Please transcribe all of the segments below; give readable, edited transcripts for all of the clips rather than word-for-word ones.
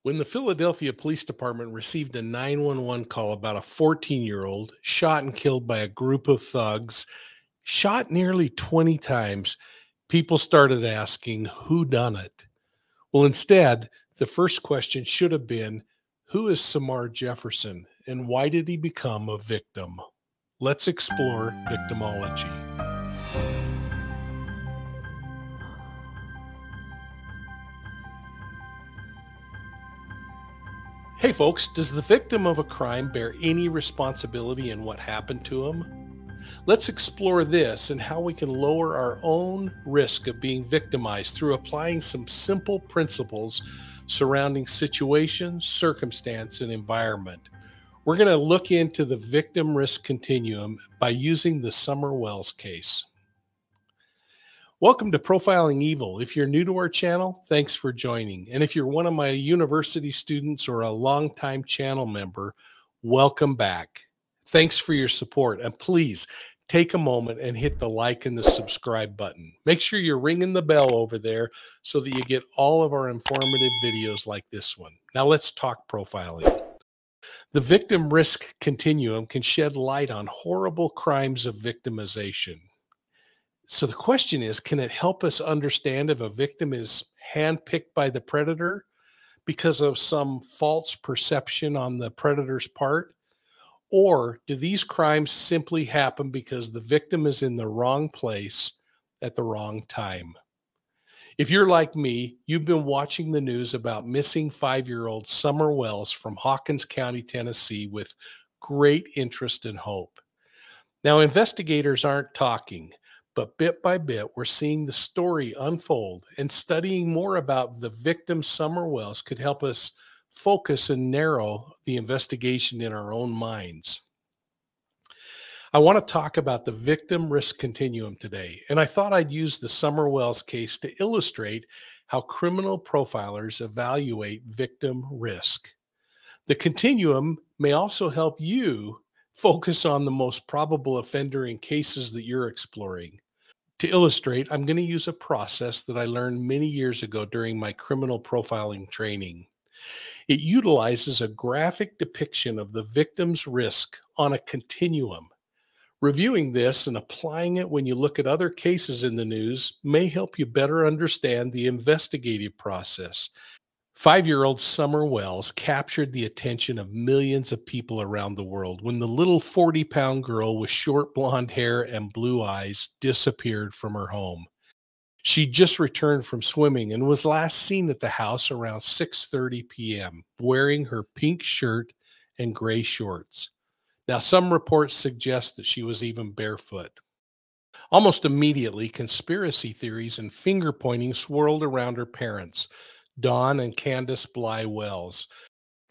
When the Philadelphia Police Department received a 911 call about a 14-year-old shot and killed by a group of thugs, shot nearly 20 times, people started asking, who done it? Well, instead, the first question should have been, who is Samar Jefferson and why did he become a victim? Let's explore victimology. Hey folks, does the victim of a crime bear any responsibility in what happened to him? Let's explore this and how we can lower our own risk of being victimized through applying some simple principles surrounding situation, circumstance, and environment. We're going to look into the victim risk continuum by using the Summer Wells case. Welcome to Profiling Evil. If you're new to our channel, thanks for joining. And if you're one of my university students or a longtime channel member, welcome back. Thanks for your support. And please take a moment and hit the like and the subscribe button. Make sure you're ringing the bell over there so that you get all of our informative videos like this one. Now let's talk profiling. The victim risk continuum can shed light on horrible crimes of victimization. So the question is, can it help us understand if a victim is handpicked by the predator because of some false perception on the predator's part? Or do these crimes simply happen because the victim is in the wrong place at the wrong time? If you're like me, you've been watching the news about missing 5-year-old Summer Wells from Hawkins County, Tennessee with great interest and hope. Now, investigators aren't talking, but bit by bit, we're seeing the story unfold, and studying more about the victim Summer Wells could help us focus and narrow the investigation in our own minds. I want to talk about the victim risk continuum today, and I thought I'd use the Summer Wells case to illustrate how criminal profilers evaluate victim risk. The continuum may also help you focus on the most probable offender in cases that you're exploring. To illustrate, I'm going to use a process that I learned many years ago during my criminal profiling training. It utilizes a graphic depiction of the victim's risk on a continuum. Reviewing this and applying it when you look at other cases in the news may help you better understand the investigative process. 5-year-old Summer Wells captured the attention of millions of people around the world when the little 40-pound girl with short blonde hair and blue eyes disappeared from her home. She just returned from swimming and was last seen at the house around 6:30 p.m., wearing her pink shirt and gray shorts. Now, some reports suggest that she was even barefoot. Almost immediately, conspiracy theories and finger-pointing swirled around her parents, Dawn and Candace Bly Wells.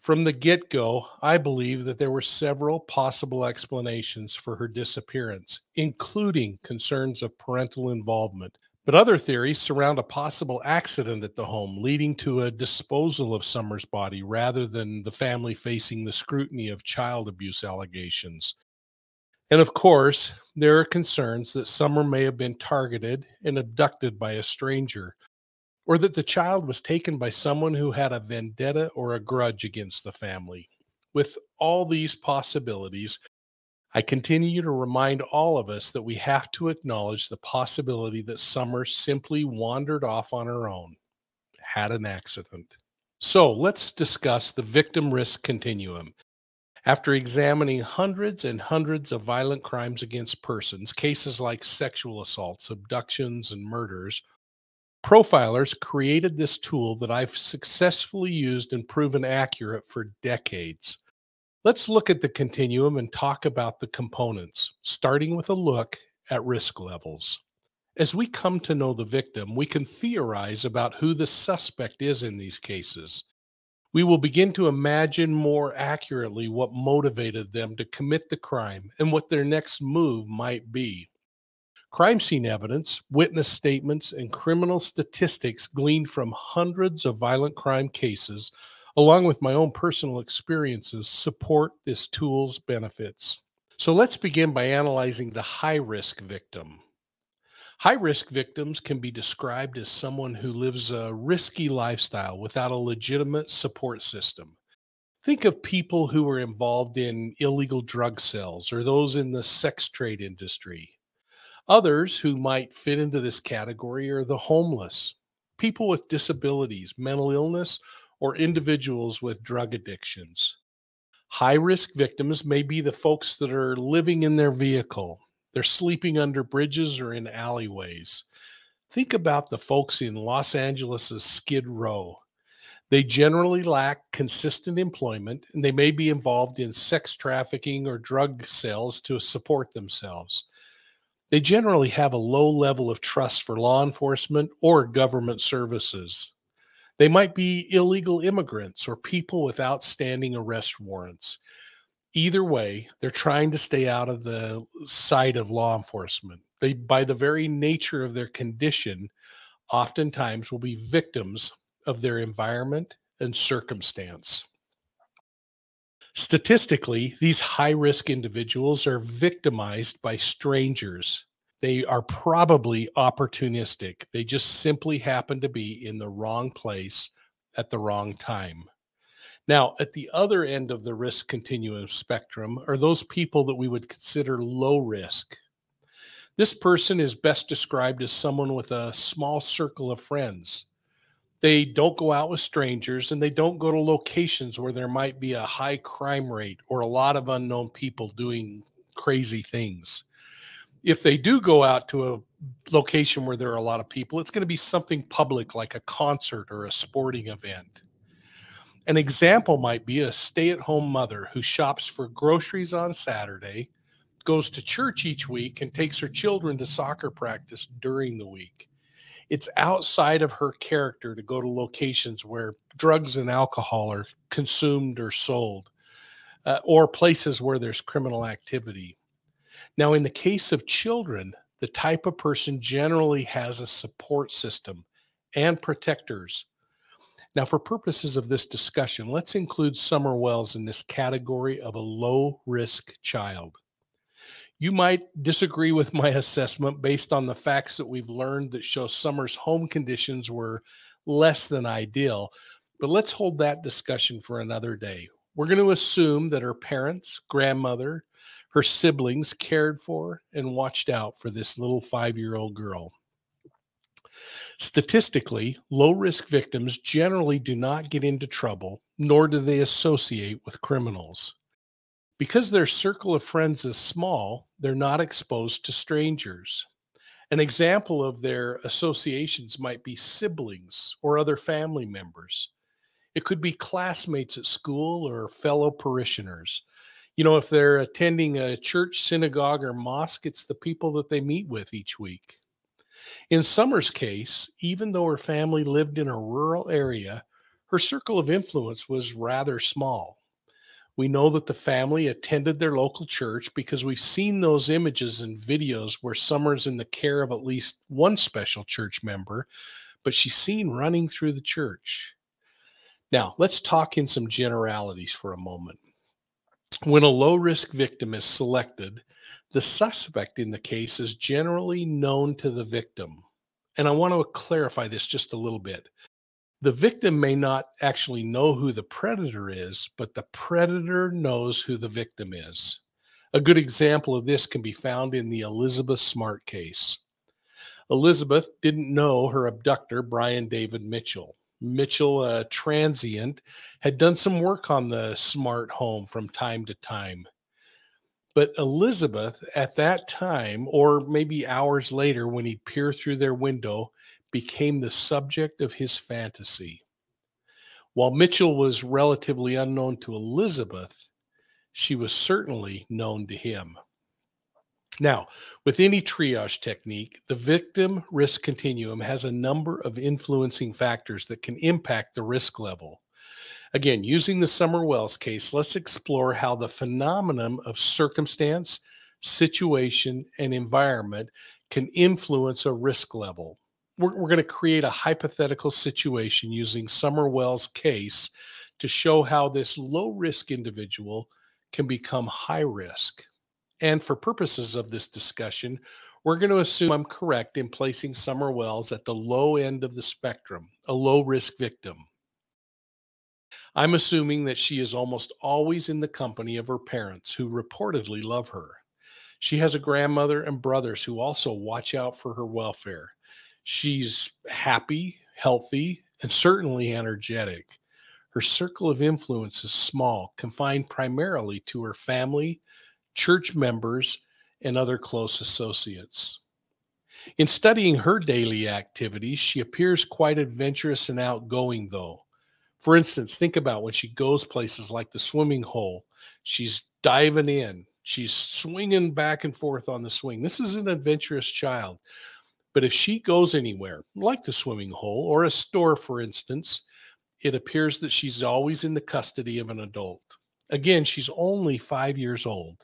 From the get-go, I believe that there were several possible explanations for her disappearance, including concerns of parental involvement. But other theories surround a possible accident at the home, leading to a disposal of Summer's body rather than the family facing the scrutiny of child abuse allegations. And of course, there are concerns that Summer may have been targeted and abducted by a stranger, or that the child was taken by someone who had a vendetta or a grudge against the family. With all these possibilities, I continue to remind all of us that we have to acknowledge the possibility that Summer simply wandered off on her own, had an accident. So let's discuss the victim risk continuum. After examining hundreds and hundreds of violent crimes against persons, cases like sexual assaults, abductions, and murders, profilers created this tool that I've successfully used and proven accurate for decades. Let's look at the continuum and talk about the components, starting with a look at risk levels. As we come to know the victim, we can theorize about who the suspect is in these cases. We will begin to imagine more accurately what motivated them to commit the crime and what their next move might be. Crime scene evidence, witness statements, and criminal statistics gleaned from hundreds of violent crime cases, along with my own personal experiences, support this tool's benefits. So let's begin by analyzing the high-risk victim. High risk victims can be described as someone who lives a risky lifestyle without a legitimate support system. Think of people who are involved in illegal drug sales or those in the sex trade industry. Others who might fit into this category are the homeless, people with disabilities, mental illness, or individuals with drug addictions. High risk victims may be the folks that are living in their vehicle. They're sleeping under bridges or in alleyways. Think about the folks in Los Angeles' Skid Row. They generally lack consistent employment and they may be involved in sex trafficking or drug sales to support themselves. They generally have a low level of trust for law enforcement or government services. They might be illegal immigrants or people with outstanding arrest warrants. Either way, they're trying to stay out of the sight of law enforcement. They, by the very nature of their condition, oftentimes will be victims of their environment and circumstance. Statistically, these high risk individuals are victimized by strangers. They are probably opportunistic. They just simply happen to be in the wrong place at the wrong time. Now, at the other end of the risk continuum spectrum are those people that we would consider low risk. This person is best described as someone with a small circle of friends. They don't go out with strangers and they don't go to locations where there might be a high crime rate or a lot of unknown people doing crazy things. If they do go out to a location where there are a lot of people, it's going to be something public like a concert or a sporting event. An example might be a stay-at-home mother who shops for groceries on Saturday, goes to church each week, and takes her children to soccer practice during the week. It's outside of her character to go to locations where drugs and alcohol are consumed or sold, or places where there's criminal activity. Now, in the case of children, the type of person generally has a support system and protectors. Now, for purposes of this discussion, let's include Summer Wells in this category of a low-risk child. You might disagree with my assessment based on the facts that we've learned that show Summer's home conditions were less than ideal, but let's hold that discussion for another day. We're going to assume that her parents, grandmother, her siblings cared for and watched out for this little 5-year-old girl. Statistically, low-risk victims generally do not get into trouble, nor do they associate with criminals. Because their circle of friends is small, they're not exposed to strangers. An example of their associations might be siblings or other family members. It could be classmates at school or fellow parishioners. You know, if they're attending a church, synagogue, or mosque, it's the people that they meet with each week. In Summer's case, even though her family lived in a rural area, her circle of influence was rather small. We know that the family attended their local church because we've seen those images and videos where Summer's in the care of at least one special church member, but she's seen running through the church. Now, let's talk in some generalities for a moment. When a low-risk victim is selected, the suspect in the case is generally known to the victim. And I want to clarify this just a little bit. The victim may not actually know who the predator is, but the predator knows who the victim is. A good example of this can be found in the Elizabeth Smart case. Elizabeth didn't know her abductor, Brian David Mitchell. Mitchell, a transient, had done some work on the Smart home from time to time. But Elizabeth, at that time, or maybe hours later when he'd peer through their window, became the subject of his fantasy. While Mitchell was relatively unknown to Elizabeth, she was certainly known to him. Now, with any triage technique, the victim risk continuum has a number of influencing factors that can impact the risk level. Again, using the Summer Wells case, let's explore how the phenomenon of circumstance, situation, and environment can influence a risk level. We're going to create a hypothetical situation using Summer Wells' case to show how this low-risk individual can become high risk. And for purposes of this discussion, We're going to assume I'm correct in placing Summer Wells at the low end of the spectrum, a low risk victim. I'm assuming that she is almost always in the company of her parents who reportedly love her. She has a grandmother and brothers who also watch out for her welfare. She's happy, healthy, and certainly energetic. Her circle of influence is small, confined primarily to her family, church members, and other close associates. In studying her daily activities, she appears quite adventurous and outgoing, though. For instance, think about when she goes places like the swimming hole. She's diving in, she's swinging back and forth on the swing. This is an adventurous child. But if she goes anywhere, like the swimming hole or a store, for instance, it appears that she's always in the custody of an adult. Again, she's only 5 years old.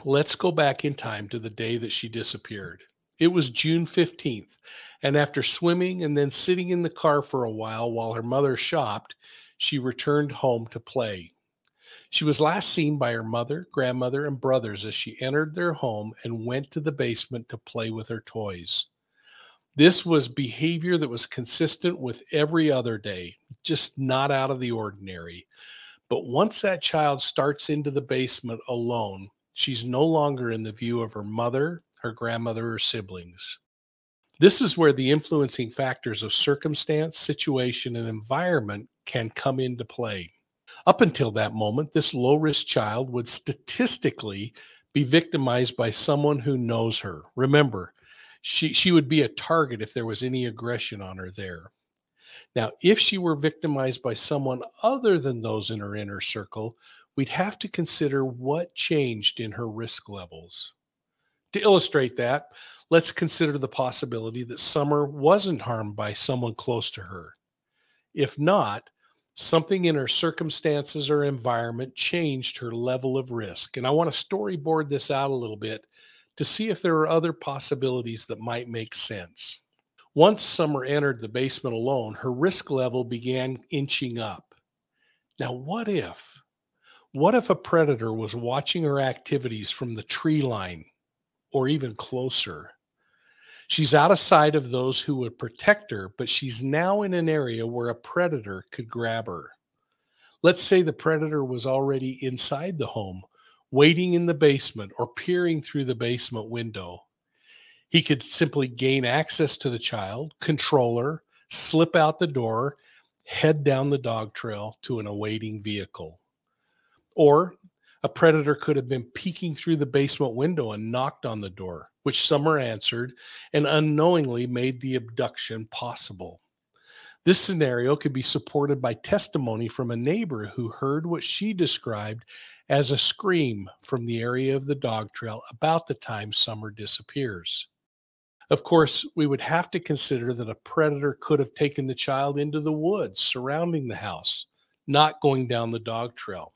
Let's go back in time to the day that she disappeared. It was June 15th, and after swimming and then sitting in the car for a while her mother shopped, she returned home to play. She was last seen by her mother, grandmother, and brothers as she entered their home and went to the basement to play with her toys. This was behavior that was consistent with every other day, just not out of the ordinary. But once that child starts into the basement alone, she's no longer in the view of her mother, her grandmother, or siblings. This is where the influencing factors of circumstance, situation, and environment can come into play. Up until that moment, this low-risk child would statistically be victimized by someone who knows her. Remember, she would be a target if there was any aggression on her there. Now, if she were victimized by someone other than those in her inner circle, we'd have to consider what changed in her risk levels. To illustrate that, let's consider the possibility that Summer wasn't harmed by someone close to her. If not, something in her circumstances or environment changed her level of risk. And I want to storyboard this out a little bit to see if there are other possibilities that might make sense. Once Summer entered the basement alone, her risk level began inching up. Now, what if? What if a predator was watching her activities from the tree line or even closer? She's out of sight of those who would protect her, but she's now in an area where a predator could grab her. Let's say the predator was already inside the home, waiting in the basement or peering through the basement window. He could simply gain access to the child, control her, slip out the door, head down the dog trail to an awaiting vehicle. Or a predator could have been peeking through the basement window and knocked on the door, which Summer answered and unknowingly made the abduction possible. This scenario could be supported by testimony from a neighbor who heard what she described as a scream from the area of the dog trail about the time Summer disappears. Of course, we would have to consider that a predator could have taken the child into the woods surrounding the house, not going down the dog trail.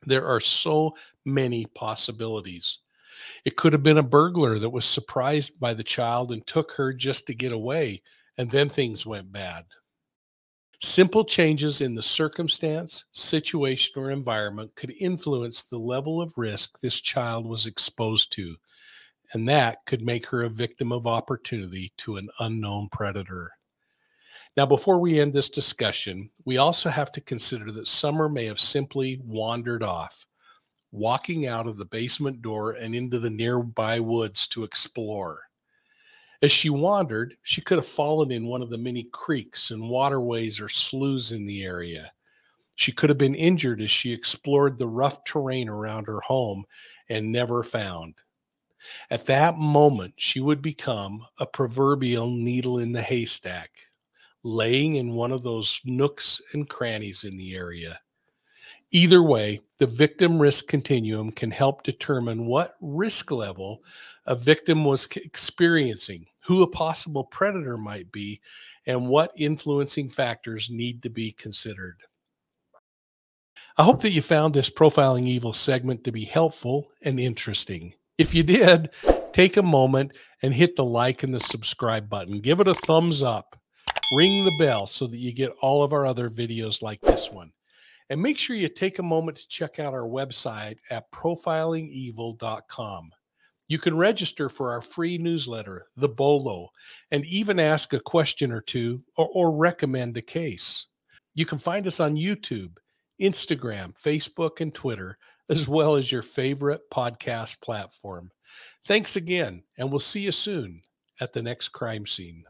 There are so many possibilities. It could have been a burglar that was surprised by the child and took her just to get away, and then things went bad. Simple changes in the circumstance, situation, or environment could influence the level of risk this child was exposed to, and that could make her a victim of opportunity to an unknown predator. Now, before we end this discussion, we also have to consider that Summer may have simply wandered off, walking out of the basement door and into the nearby woods to explore. As she wandered, she could have fallen in one of the many creeks and waterways or sloughs in the area. She could have been injured as she explored the rough terrain around her home and never found. At that moment, she would become a proverbial needle in the haystack, laying in one of those nooks and crannies in the area. Either way, the victim risk continuum can help determine what risk level a victim was experiencing, who a possible predator might be, and what influencing factors need to be considered. I hope that you found this Profiling Evil segment to be helpful and interesting. If you did, take a moment and hit the like and the subscribe button. Give it a thumbs up. Ring the bell so that you get all of our other videos like this one. And make sure you take a moment to check out our website at profilingevil.com. You can register for our free newsletter, the B.O.L.O, and even ask a question or two or recommend a case. You can find us on YouTube, Instagram, Facebook, and Twitter, as well as your favorite podcast platform. Thanks again, and we'll see you soon at the next crime scene.